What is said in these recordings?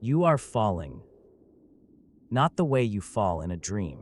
You are falling, not the way you fall in a dream.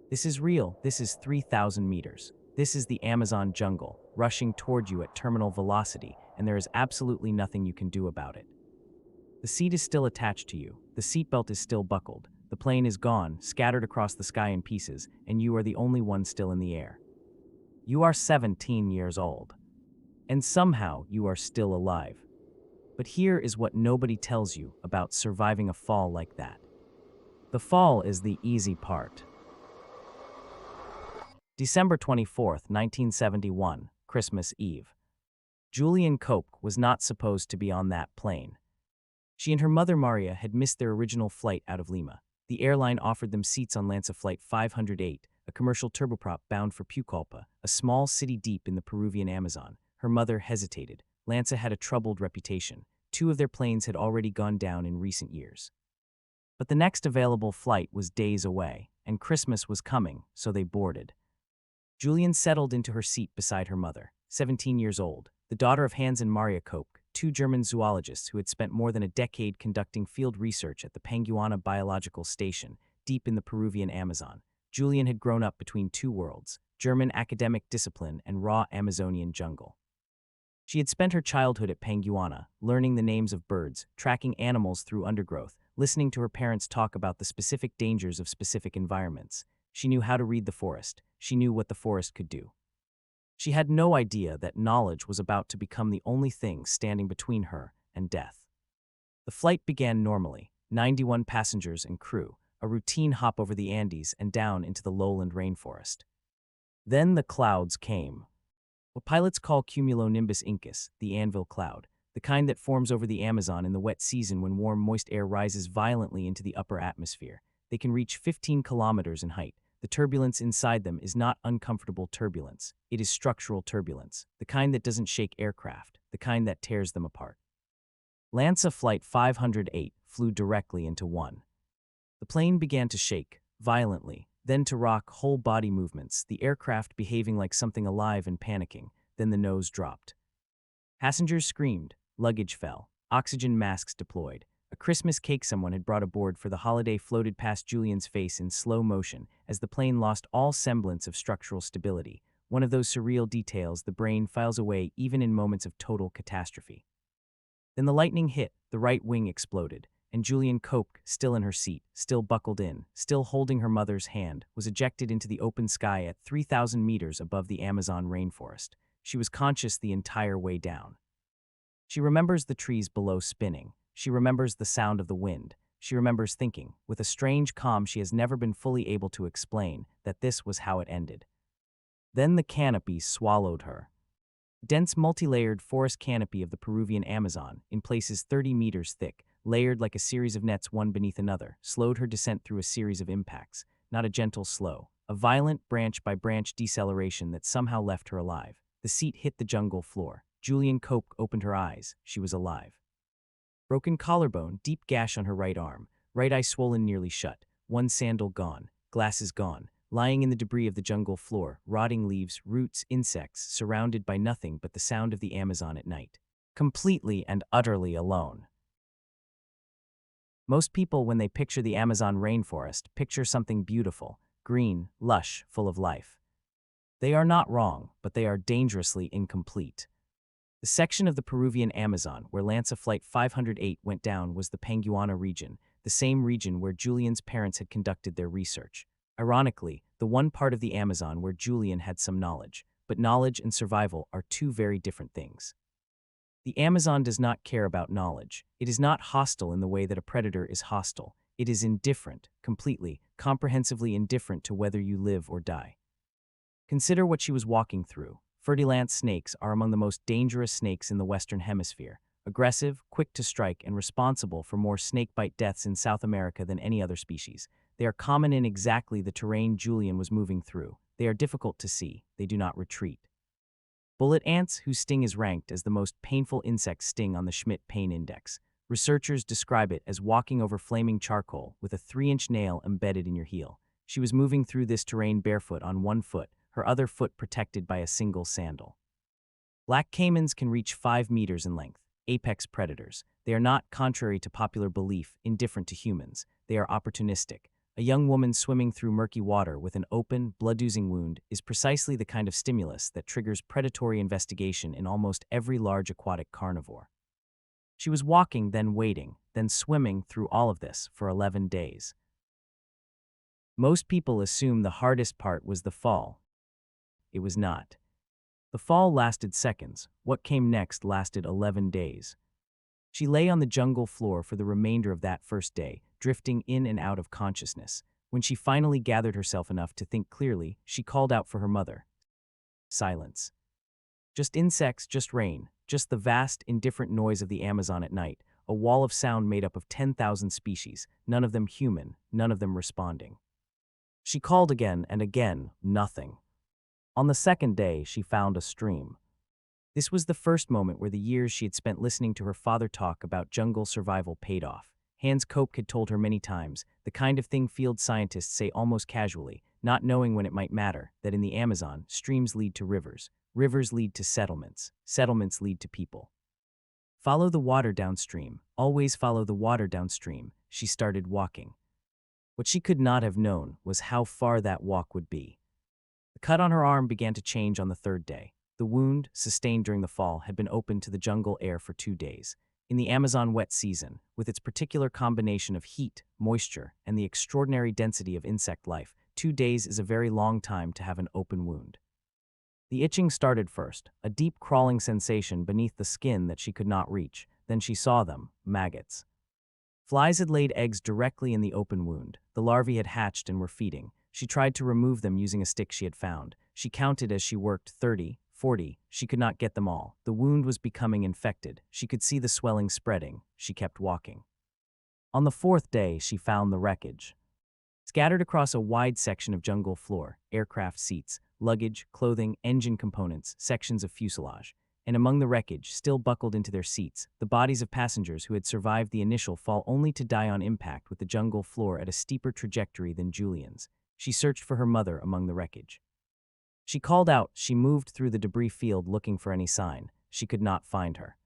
This is real. This is 3,000 meters. This is the Amazon jungle, rushing toward you at terminal velocity, and there is absolutely nothing you can do about it. The seat is still attached to you. The seatbelt is still buckled. The plane is gone, scattered across the sky in pieces, and you are the only one still in the air. You are 17 years old. And somehow you are still alive. But here is what nobody tells you about surviving a fall like that. The fall is the easy part. December 24th, 1971, Christmas Eve. Julian Cope was not supposed to be on that plane. She and her mother Maria had missed their original flight out of Lima. The airline offered them seats on Lanza Flight 508, a commercial turboprop bound for Pucallpa, a small city deep in the Peruvian Amazon. Her mother hesitated. Lanza had a troubled reputation. 2 of their planes had already gone down in recent years. But the next available flight was days away, and Christmas was coming, so they boarded. Julian settled into her seat beside her mother, 17 years old, the daughter of Hans and Maria Koch, 2 German zoologists who had spent more than a decade conducting field research at the Panguana Biological Station, deep in the Peruvian Amazon. Julian had grown up between 2 worlds, German academic discipline and raw Amazonian jungle. She had spent her childhood at Panguana, learning the names of birds, tracking animals through undergrowth, listening to her parents talk about the specific dangers of specific environments. She knew how to read the forest. She knew what the forest could do. She had no idea that knowledge was about to become the only thing standing between her and death. The flight began normally, 91 passengers and crew, a routine hop over the Andes and down into the lowland rainforest. Then the clouds came. What pilots call cumulonimbus incus, the anvil cloud, the kind that forms over the Amazon in the wet season when warm, moist air rises violently into the upper atmosphere. They can reach 15 kilometers in height. The turbulence inside them is not uncomfortable turbulence. It is structural turbulence, the kind that doesn't shake aircraft, the kind that tears them apart. Lanza Flight 508 flew directly into one. The plane began to shake, violently, then to rock whole body movements, the aircraft behaving like something alive and panicking. Then the nose dropped. Passengers screamed, luggage fell, oxygen masks deployed. A Christmas cake someone had brought aboard for the holiday floated past Julian's face in slow motion as the plane lost all semblance of structural stability, one of those surreal details the brain files away even in moments of total catastrophe. Then the lightning hit, the right wing exploded, and Julian Cope, still in her seat, still buckled in, still holding her mother's hand, was ejected into the open sky at 3,000 meters above the Amazon rainforest. She was conscious the entire way down. She remembers the trees below spinning. She remembers the sound of the wind. She remembers thinking, with a strange calm she has never been fully able to explain, that this was how it ended. Then the canopy swallowed her. Dense multi-layered forest canopy of the Peruvian Amazon, in places 30 meters thick, layered like a series of nets one beneath another, slowed her descent through a series of impacts, not a gentle slow, a violent branch-by-branch deceleration that somehow left her alive. The seat hit the jungle floor. Julian Cope opened her eyes. She was alive. Broken collarbone, deep gash on her right arm, right eye swollen nearly shut, one sandal gone, glasses gone, lying in the debris of the jungle floor, rotting leaves, roots, insects, surrounded by nothing but the sound of the Amazon at night. Completely and utterly alone. Most people, when they picture the Amazon rainforest, picture something beautiful, green, lush, full of life. They are not wrong, but they are dangerously incomplete. The section of the Peruvian Amazon where Lanza Flight 508 went down was the Panguana region, the same region where Julian's parents had conducted their research. Ironically, the one part of the Amazon where Julian had some knowledge, but knowledge and survival are 2 very different things. The Amazon does not care about knowledge. It is not hostile in the way that a predator is hostile. It is indifferent, completely, comprehensively indifferent to whether you live or die. Consider what she was walking through. Ferdinand snakes are among the most dangerous snakes in the Western Hemisphere, aggressive, quick to strike, and responsible for more snakebite deaths in South America than any other species. They are common in exactly the terrain Julian was moving through. They are difficult to see. They do not retreat. Bullet ants, whose sting is ranked as the most painful insect sting on the Schmidt Pain Index. Researchers describe it as walking over flaming charcoal with a 3-inch nail embedded in your heel. She was moving through this terrain barefoot on one foot, her other foot protected by a single sandal. Black caimans can reach 5 meters in length, apex predators. They are not, contrary to popular belief, indifferent to humans. They are opportunistic. A young woman swimming through murky water with an open, blood-oozing wound is precisely the kind of stimulus that triggers predatory investigation in almost every large aquatic carnivore. She was walking, then waiting, then swimming through all of this for 11 days. Most people assume the hardest part was the fall. It was not. The fall lasted seconds. What came next lasted 11 days. She lay on the jungle floor for the remainder of that first day, drifting in and out of consciousness. When she finally gathered herself enough to think clearly, she called out for her mother. Silence. Just insects, just rain, just the vast, indifferent noise of the Amazon at night, a wall of sound made up of 10,000 species, none of them human, none of them responding. She called again and again, nothing. On the second day, she found a stream. This was the first moment where the years she had spent listening to her father talk about jungle survival paid off. Hans Koch had told her many times, the kind of thing field scientists say almost casually, not knowing when it might matter, that in the Amazon, streams lead to rivers, rivers lead to settlements, settlements lead to people. Follow the water downstream, always follow the water downstream. She started walking. What she could not have known was how far that walk would be. The cut on her arm began to change on the third day. The wound, sustained during the fall, had been open to the jungle air for 2 days. In the Amazon wet season, with its particular combination of heat, moisture, and the extraordinary density of insect life, 2 days is a very long time to have an open wound. The itching started first, a deep crawling sensation beneath the skin that she could not reach. Then she saw them, maggots. Flies had laid eggs directly in the open wound. The larvae had hatched and were feeding. She tried to remove them using a stick she had found. She counted as she worked 30, 40. She could not get them all. The wound was becoming infected. She could see the swelling spreading. She kept walking. On the fourth day, she found the wreckage. Scattered across a wide section of jungle floor, aircraft seats, luggage, clothing, engine components, sections of fuselage. And among the wreckage, still buckled into their seats, the bodies of passengers who had survived the initial fall only to die on impact with the jungle floor at a steeper trajectory than Julian's. She searched for her mother among the wreckage. She called out. She moved through the debris field looking for any sign. She could not find her.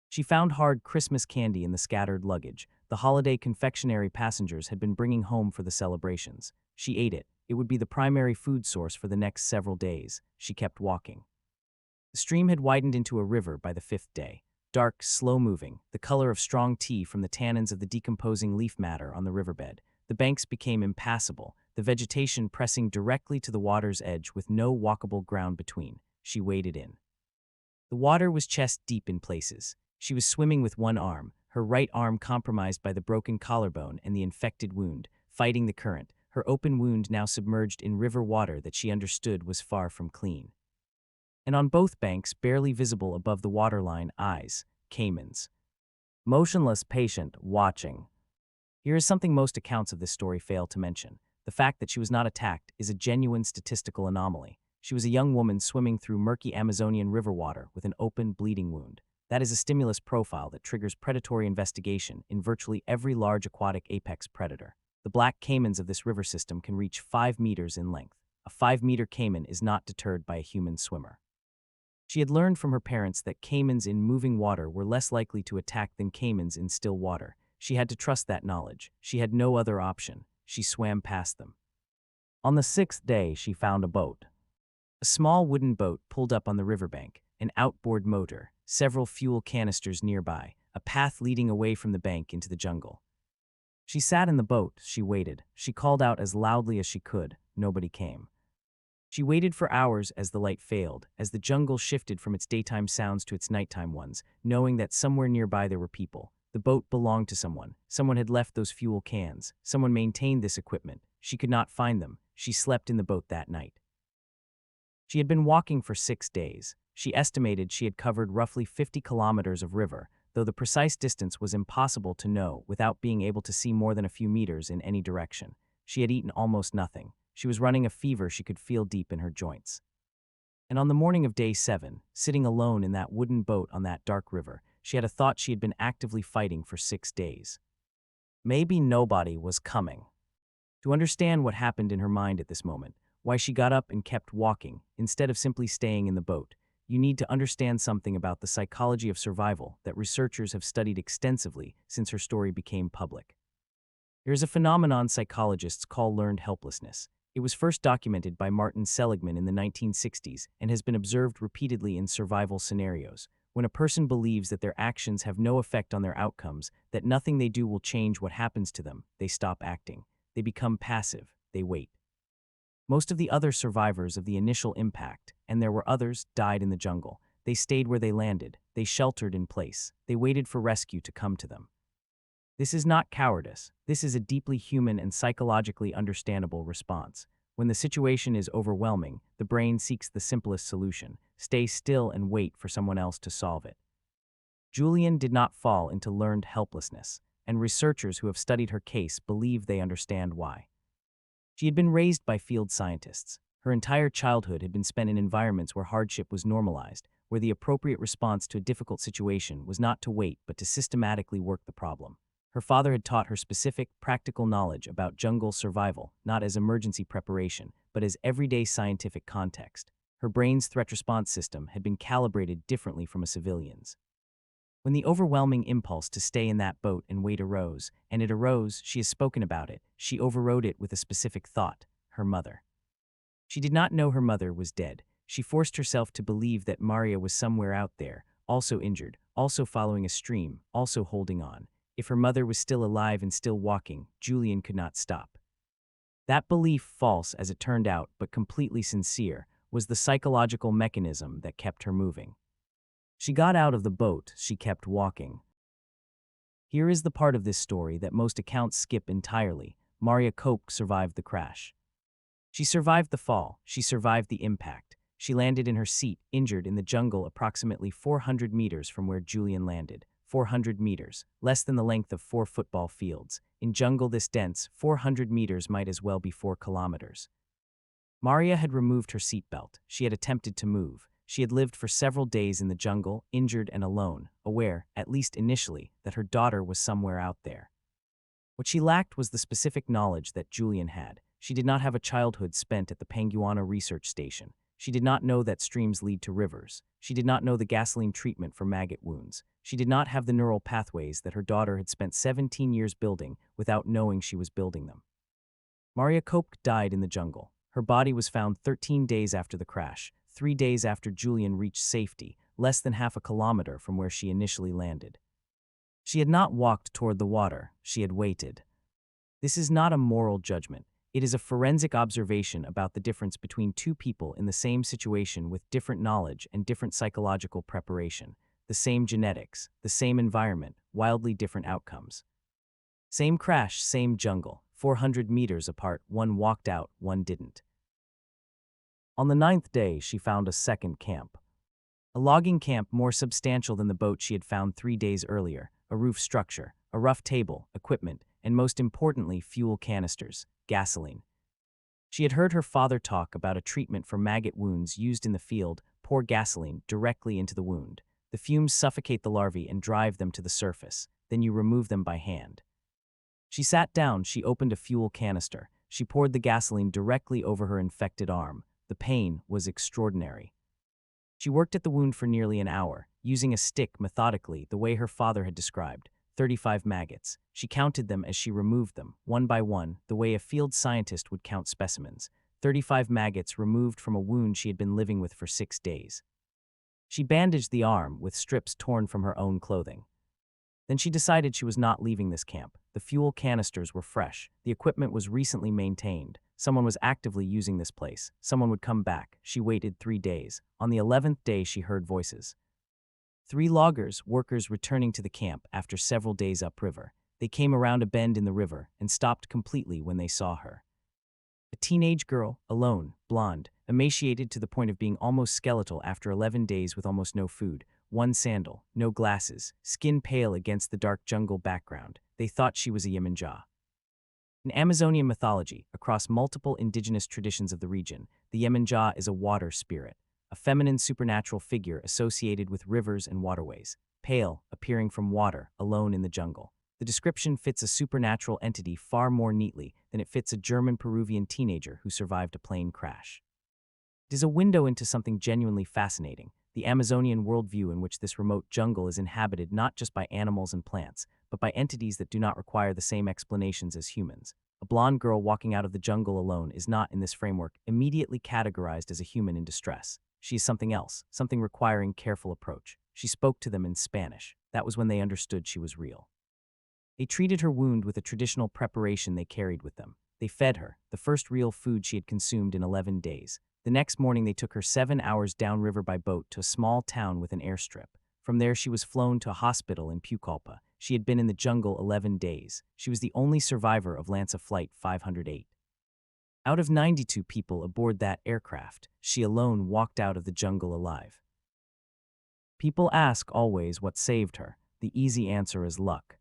She found hard Christmas candy in the scattered luggage. The holiday confectionery passengers had been bringing home for the celebrations. She ate it. It would be the primary food source for the next several days. She kept walking. The stream had widened into a river by the 5th day. Dark, slow-moving, the color of strong tea from the tannins of the decomposing leaf matter on the riverbed. The banks became impassable, the vegetation pressing directly to the water's edge with no walkable ground between. She waded in. The water was chest-deep in places. She was swimming with one arm, her right arm compromised by the broken collarbone and the infected wound, fighting the current, her open wound now submerged in river water that she understood was far from clean. And on both banks, barely visible above the waterline, eyes, caimans. Motionless, patient, watching. Here is something most accounts of this story fail to mention. The fact that she was not attacked is a genuine statistical anomaly. She was a young woman swimming through murky Amazonian river water with an open, bleeding wound. That is a stimulus profile that triggers predatory investigation in virtually every large aquatic apex predator. The black caimans of this river system can reach 5 meters in length. A 5-meter caiman is not deterred by a human swimmer. She had learned from her parents that caimans in moving water were less likely to attack than caimans in still water. She had to trust that knowledge. She had no other option. She swam past them. On the 6th day, she found a boat. A small wooden boat pulled up on the riverbank, an outboard motor, several fuel canisters nearby, a path leading away from the bank into the jungle. She sat in the boat. She waited. She called out as loudly as she could. Nobody came. She waited for hours as the light failed, as the jungle shifted from its daytime sounds to its nighttime ones, knowing that somewhere nearby there were people. The boat belonged to someone. Someone had left those fuel cans. Someone maintained this equipment. She could not find them. She slept in the boat that night. She had been walking for 6 days. She estimated she had covered roughly 50 kilometers of river, though the precise distance was impossible to know without being able to see more than a few meters in any direction. She had eaten almost nothing. She was running a fever she could feel deep in her joints. And on the morning of day 7, sitting alone in that wooden boat on that dark river, she had a thought she had been actively fighting for 6 days. Maybe nobody was coming. To understand what happened in her mind at this moment, why she got up and kept walking, instead of simply staying in the boat, you need to understand something about the psychology of survival that researchers have studied extensively since her story became public. There is a phenomenon psychologists call learned helplessness. It was first documented by Martin Seligman in the 1960s and has been observed repeatedly in survival scenarios. When a person believes that their actions have no effect on their outcomes, that nothing they do will change what happens to them, they stop acting. They become passive. They wait. Most of the other survivors of the initial impact, and there were others, died in the jungle. They stayed where they landed. They sheltered in place. They waited for rescue to come to them. This is not cowardice. This is a deeply human and psychologically understandable response. When the situation is overwhelming, the brain seeks the simplest solution: stay still and wait for someone else to solve it. Julian did not fall into learned helplessness, and researchers who have studied her case believe they understand why. She had been raised by field scientists. Her entire childhood had been spent in environments where hardship was normalized, where the appropriate response to a difficult situation was not to wait but to systematically work the problem. Her father had taught her specific, practical knowledge about jungle survival, not as emergency preparation, but as everyday scientific context. Her brain's threat response system had been calibrated differently from a civilian's. When the overwhelming impulse to stay in that boat and wait arose, and it arose, she has spoken about it, she overrode it with a specific thought: her mother. She did not know her mother was dead. She forced herself to believe that Maria was somewhere out there, also injured, also following a stream, also holding on. If her mother was still alive and still walking, Julian could not stop. That belief, false as it turned out, but completely sincere, was the psychological mechanism that kept her moving. She got out of the boat, she kept walking. Here is the part of this story that most accounts skip entirely. Maria Koch survived the crash. She survived the fall, she survived the impact. She landed in her seat, injured, in the jungle approximately 400 meters from where Julian landed. 400 meters, less than the length of 4 football fields. In jungle this dense, 400 meters might as well be 4 kilometers. Maria had removed her seatbelt. She had attempted to move. She had lived for several days in the jungle, injured and alone, aware, at least initially, that her daughter was somewhere out there. What she lacked was the specific knowledge that Julian had. She did not have a childhood spent at the Panguana research station. She did not know that streams lead to rivers. She did not know the gasoline treatment for maggot wounds. She did not have the neural pathways that her daughter had spent 17 years building without knowing she was building them. Maria Koch died in the jungle. Her body was found 13 days after the crash, 3 days after Julian reached safety, less than half a kilometer from where she initially landed. She had not walked toward the water, she had waited. This is not a moral judgment. It is a forensic observation about the difference between two people in the same situation with different knowledge and different psychological preparation. The same genetics, the same environment, wildly different outcomes. Same crash, same jungle, 400 meters apart, one walked out, one didn't. On the 9th day, she found a second camp. A logging camp more substantial than the boat she had found 3 days earlier, a roof structure, a rough table, equipment, and most importantly, fuel canisters, gasoline. She had heard her father talk about a treatment for maggot wounds used in the field: pour gasoline directly into the wound. The fumes suffocate the larvae and drive them to the surface. Then you remove them by hand. She sat down, she opened a fuel canister. She poured the gasoline directly over her infected arm. The pain was extraordinary. She worked at the wound for nearly an hour, using a stick methodically, the way her father had described. 35 maggots. She counted them as she removed them, one by one, the way a field scientist would count specimens. 35 maggots removed from a wound she had been living with for 6 days. She bandaged the arm with strips torn from her own clothing. Then she decided she was not leaving this camp. The fuel canisters were fresh. The equipment was recently maintained. Someone was actively using this place. Someone would come back. She waited 3 days. On the 11th day, she heard voices. 3 loggers, workers returning to the camp after several days upriver. They came around a bend in the river and stopped completely when they saw her. A teenage girl, alone, blonde, emaciated to the point of being almost skeletal after 11 days with almost no food, one sandal, no glasses, skin pale against the dark jungle background. They thought she was a Yemenja. In Amazonian mythology, across multiple indigenous traditions of the region, the Yemenja is a water spirit, a feminine supernatural figure associated with rivers and waterways, pale, appearing from water, alone in the jungle. The description fits a supernatural entity far more neatly than it fits a German-Peruvian teenager who survived a plane crash. It is a window into something genuinely fascinating, the Amazonian worldview in which this remote jungle is inhabited not just by animals and plants, but by entities that do not require the same explanations as humans. A blonde girl walking out of the jungle alone is not, in this framework, immediately categorized as a human in distress. She is something else, something requiring careful approach. She spoke to them in Spanish. That was when they understood she was real. They treated her wound with a traditional preparation they carried with them. They fed her, the first real food she had consumed in 11 days. The next morning they took her 7 hours downriver by boat to a small town with an airstrip. From there she was flown to a hospital in Pucallpa. She had been in the jungle 11 days. She was the only survivor of Lanza Flight 508. Out of 92 people aboard that aircraft, she alone walked out of the jungle alive. People ask always what saved her. The easy answer is luck.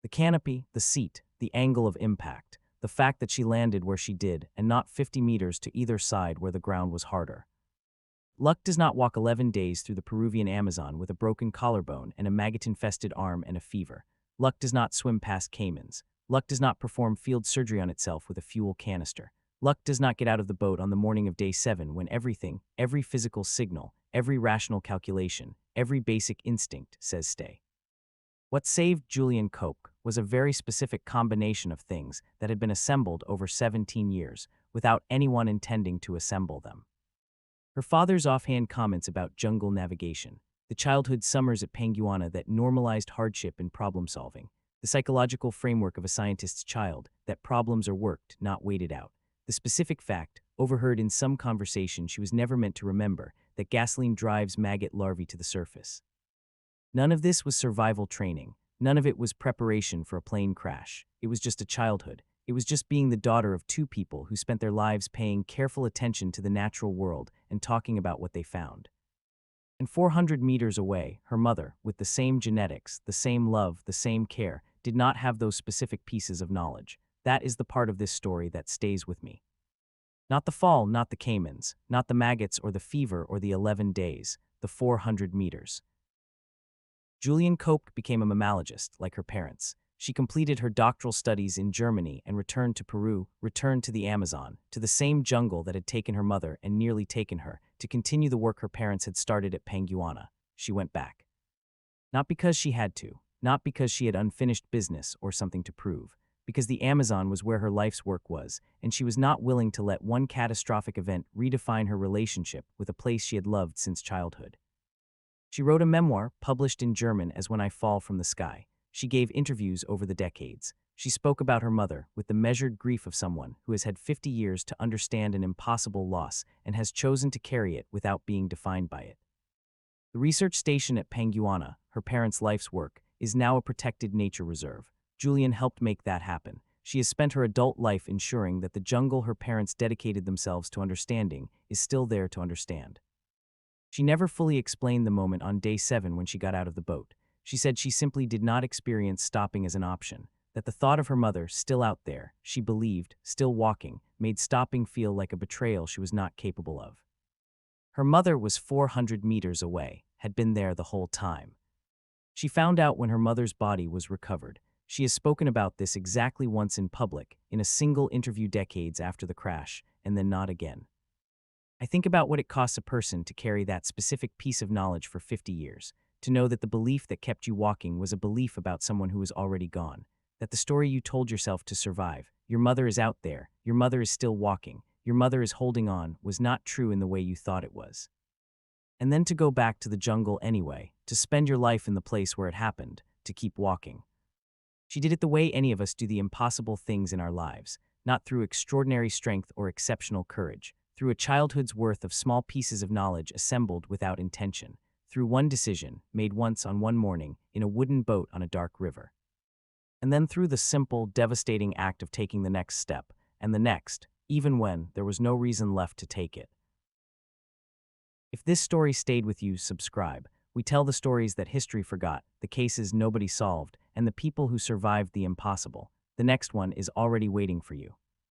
The canopy, the seat, the angle of impact, the fact that she landed where she did and not 50 meters to either side where the ground was harder. Luck does not walk 11 days through the Peruvian Amazon with a broken collarbone and a maggot-infested arm and a fever. Luck does not swim past caimans. Luck does not perform field surgery on itself with a fuel canister. Luck does not get out of the boat on the morning of day 7 when everything, every physical signal, every rational calculation, every basic instinct says stay. What saved Julian Koch was a very specific combination of things that had been assembled over 17 years without anyone intending to assemble them. Her father's offhand comments about jungle navigation, the childhood summers at Panguana that normalized hardship and problem-solving, the psychological framework of a scientist's child, that problems are worked, not waited out, the specific fact, overheard in some conversation she was never meant to remember, that gasoline drives maggot larvae to the surface. None of this was survival training. None of it was preparation for a plane crash. It was just a childhood. It was just being the daughter of two people who spent their lives paying careful attention to the natural world and talking about what they found. And 400 meters away, her mother, with the same genetics, the same love, the same care, did not have those specific pieces of knowledge. That is the part of this story that stays with me. Not the fall, not the caimans, not the maggots or the fever or the 11 days, the 400 meters. Julian Koch became a mammalogist, like her parents. She completed her doctoral studies in Germany and returned to Peru, returned to the Amazon, to the same jungle that had taken her mother and nearly taken her, to continue the work her parents had started at Panguana. She went back. Not because she had to, not because she had unfinished business or something to prove, because the Amazon was where her life's work was, and she was not willing to let one catastrophic event redefine her relationship with a place she had loved since childhood. She wrote a memoir, published in German as When I Fall from the Sky. She gave interviews over the decades. She spoke about her mother with the measured grief of someone who has had 50 years to understand an impossible loss and has chosen to carry it without being defined by it. The research station at Panguana, her parents' life's work, is now a protected nature reserve. Julian helped make that happen. She has spent her adult life ensuring that the jungle her parents dedicated themselves to understanding is still there to understand. She never fully explained the moment on day 7 when she got out of the boat. She said she simply did not experience stopping as an option, that the thought of her mother, still out there, she believed, still walking, made stopping feel like a betrayal she was not capable of. Her mother was 400 meters away, had been there the whole time. She found out when her mother's body was recovered. She has spoken about this exactly once in public, in a single interview decades after the crash, and then not again. I think about what it costs a person to carry that specific piece of knowledge for 50 years, to know that the belief that kept you walking was a belief about someone who was already gone, that the story you told yourself to survive, your mother is out there, your mother is still walking, your mother is holding on, was not true in the way you thought it was. And then to go back to the jungle anyway, to spend your life in the place where it happened, to keep walking. She did it the way any of us do the impossible things in our lives, not through extraordinary strength or exceptional courage, through a childhood's worth of small pieces of knowledge assembled without intention, through one decision, made once on one morning, in a wooden boat on a dark river. And then through the simple, devastating act of taking the next step, and the next, even when there was no reason left to take it. If this story stayed with you, subscribe. We tell the stories that history forgot, the cases nobody solved, and the people who survived the impossible. The next one is already waiting for you.